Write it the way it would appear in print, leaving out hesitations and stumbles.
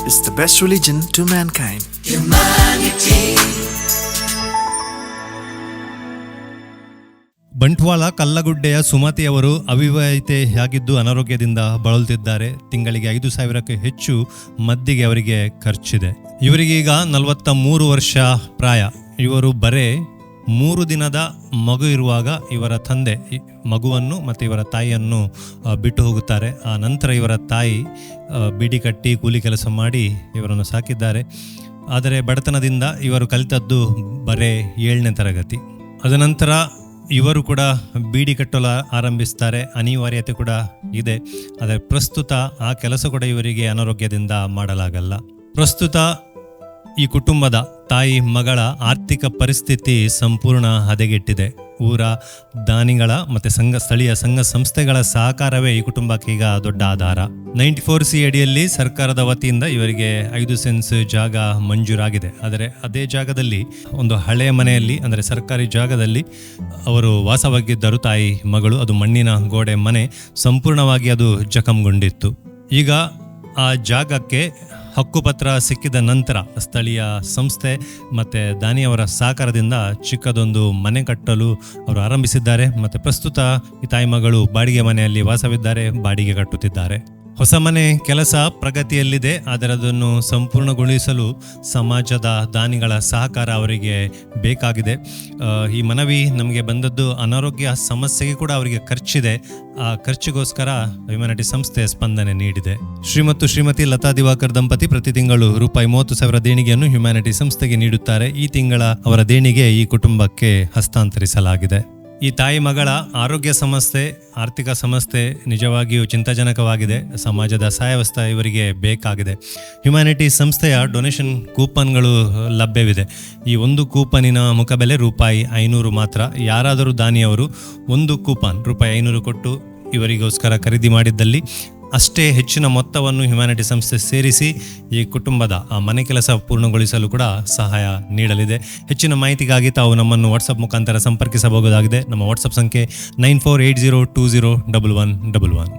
is the best religion to mankind. Bantwal ಕಲ್ಲಗುಡ್ಡೆಯ ಸುಮತಿಯವರು ಅವಿವಾಹಿತೆಯಾಗಿದ್ದು ಅನಾರೋಗ್ಯದಿಂದ ಬಳಲುತ್ತಿದ್ದಾರೆ. ತಿಂಗಳಿಗೆ 5,000ಕ್ಕೂ ಹೆಚ್ಚು ಮದ್ದಿಗೆ ಅವರಿಗೆ ಖರ್ಚಿದೆ. ಇವರಿಗೀಗ 43 ವರ್ಷ ಪ್ರಾಯ. ಇವರು ಬರೇ 3 ದಿನದ ಮಗು ಇರುವಾಗ ಇವರ ತಂದೆ ಮಗುವನ್ನು ಮತ್ತು ಇವರ ತಾಯಿಯನ್ನು ಬಿಟ್ಟು ಹೋಗುತ್ತಾರೆ. ಆ ನಂತರ ಇವರ ತಾಯಿ ಬಿಡಿ ಕಟ್ಟಿ ಕೂಲಿ ಕೆಲಸ ಮಾಡಿ ಇವರನ್ನು ಸಾಕಿದ್ದಾರೆ. ಆದರೆ ಬಡತನದಿಂದ ಇವರು ಕಲಿತದ್ದು ಬರೇ 7ನೇ ತರಗತಿ. ಅದನಂತರ ಇವರು ಕೂಡ ಬೀಡಿ ಕಟ್ಟಲು ಆರಂಭಿಸ್ತಾರೆ. ಅನಿವಾರ್ಯತೆ ಕೂಡ ಇದೆ. ಆದರೆ ಪ್ರಸ್ತುತ ಆ ಕೆಲಸ ಕೂಡ ಇವರಿಗೆ ಅನಾರೋಗ್ಯದಿಂದ ಮಾಡಲಾಗಲ್ಲ. ಪ್ರಸ್ತುತ ಈ ಕುಟುಂಬದ ತಾಯಿ ಮಗಳ ಆರ್ಥಿಕ ಪರಿಸ್ಥಿತಿ ಸಂಪೂರ್ಣ ಹದಗೆಟ್ಟಿದೆ. ಊರ ದಾನಿಗಳ ಮತ್ತು ಸ್ಥಳೀಯ ಸಂಘ ಸಂಸ್ಥೆಗಳ ಸಹಕಾರವೇ ಈ ಕುಟುಂಬಕ್ಕೆ ಈಗ ದೊಡ್ಡ ಆಧಾರ. 94C ಅಡಿಯಲ್ಲಿ ಸರ್ಕಾರದ ವತಿಯಿಂದ ಇವರಿಗೆ 5 ಸೆನ್ಸ್ ಜಾಗ ಮಂಜೂರಾಗಿದೆ. ಆದರೆ ಅದೇ ಜಾಗದಲ್ಲಿ ಒಂದು ಹಳೆಯ ಮನೆಯಲ್ಲಿ, ಅಂದರೆ ಸರ್ಕಾರಿ ಜಾಗದಲ್ಲಿ ಅವರು ವಾಸವಾಗಿದ್ದರು ತಾಯಿ ಮಗಳು. ಅದು ಮಣ್ಣಿನ ಗೋಡೆ ಮನೆ, ಸಂಪೂರ್ಣವಾಗಿ ಅದು ಜಖಂಗೊಂಡಿತ್ತು. ಈಗ ಆ ಜಾಗಕ್ಕೆ ಹಕ್ಕುಪತ್ರ ಸಿಕ್ಕಿದ ನಂತರ ಸ್ಥಳೀಯ ಸಂಸ್ಥೆ ಮತ್ತು ದಾನಿಯವರ ಸಹಕಾರದಿಂದ ಚಿಕ್ಕದೊಂದು ಮನೆ ಕಟ್ಟಲು ಅವರು ಆರಂಭಿಸಿದ್ದಾರೆ. ಮತ್ತು ಪ್ರಸ್ತುತ ಈ ತಾಯಿ ಮಗಳು ಬಾಡಿಗೆ ಮನೆಯಲ್ಲಿ ವಾಸವಿದ್ದಾರೆ, ಬಾಡಿಗೆ ಕಟ್ಟುತ್ತಿದ್ದಾರೆ. ಹೊಸ ಮನೆ ಕೆಲಸ ಪ್ರಗತಿಯಲ್ಲಿದೆ. ಆದರೆ ಅದನ್ನು ಸಂಪೂರ್ಣಗೊಳಿಸಲು ಸಮಾಜದ ದಾನಿಗಳ ಸಹಕಾರ ಅವರಿಗೆ ಬೇಕಾಗಿದೆ. ಈ ಮನವಿ ನಮಗೆ ಬಂದದ್ದು ಅನಾರೋಗ್ಯ ಸಮಸ್ಯೆಗೆ ಕೂಡ ಅವರಿಗೆ ಖರ್ಚಿದೆ. ಆ ಖರ್ಚಿಗೋಸ್ಕರ ಹ್ಯುಮ್ಯಾನಿಟಿ ಸಂಸ್ಥೆ ಸ್ಪಂದನೆ ನೀಡಿದೆ. ಶ್ರೀಮತಿ ಲತಾ ದಿವಾಕರ್ ದಂಪತಿ ಪ್ರತಿ ತಿಂಗಳು ₹30,000 ದೇಣಿಗೆಯನ್ನು ಹ್ಯುಮ್ಯಾನಿಟಿ ಸಂಸ್ಥೆಗೆ ನೀಡುತ್ತಾರೆ. ಈ ತಿಂಗಳ ಅವರ ದೇಣಿಗೆ ಈ ಕುಟುಂಬಕ್ಕೆ ಹಸ್ತಾಂತರಿಸಲಾಗಿದೆ. ಈ ತಾಯಿ ಮಗಳ ಆರೋಗ್ಯ ಸಮಸ್ಯೆ, ಆರ್ಥಿಕ ಸಮಸ್ಯೆ ನಿಜವಾಗಿಯೂ ಚಿಂತಾಜನಕವಾಗಿದೆ. ಸಮಾಜದ ಸಹಾಯವ್ಯವಸ್ಥೆ ಇವರಿಗೆ ಬೇಕಾಗಿದೆ. ಹ್ಯುಮ್ಯಾನಿಟಿ ಸಂಸ್ಥೆಯ ಡೊನೇಷನ್ ಕೂಪನ್ಗಳು ಲಭ್ಯವಿದೆ. ಈ ಒಂದು ಕೂಪನಿನ ಮುಖಬೆಲೆ ₹500 ಮಾತ್ರ. ಯಾರಾದರೂ ದಾನಿಯವರು ಒಂದು ಕೂಪನ್ ₹500 ಕೊಟ್ಟು ಇವರಿಗೋಸ್ಕರ ಖರೀದಿ ಮಾಡಿದ್ದಲ್ಲಿ ಅಷ್ಟೇ ಹೆಚ್ಚಿನ ಮೊತ್ತವನ್ನು ಹ್ಯುಮ್ಯಾನಿಟಿ ಸಂಸ್ಥೆ ಸೇರಿಸಿ ಈ ಕುಟುಂಬದ ಆ ಮನೆ ಕೆಲಸ ಪೂರ್ಣಗೊಳಿಸಲು ಕೂಡ ಸಹಾಯ ನೀಡಲಿದೆ. ಹೆಚ್ಚಿನ ಮಾಹಿತಿಗಾಗಿ ತಾವು ನಮ್ಮನ್ನು ವಾಟ್ಸಪ್ ಮುಖಾಂತರ ಸಂಪರ್ಕಿಸಬಹುದಾಗಿದೆ. ನಮ್ಮ ವಾಟ್ಸಪ್ ಸಂಖ್ಯೆ 9480201111.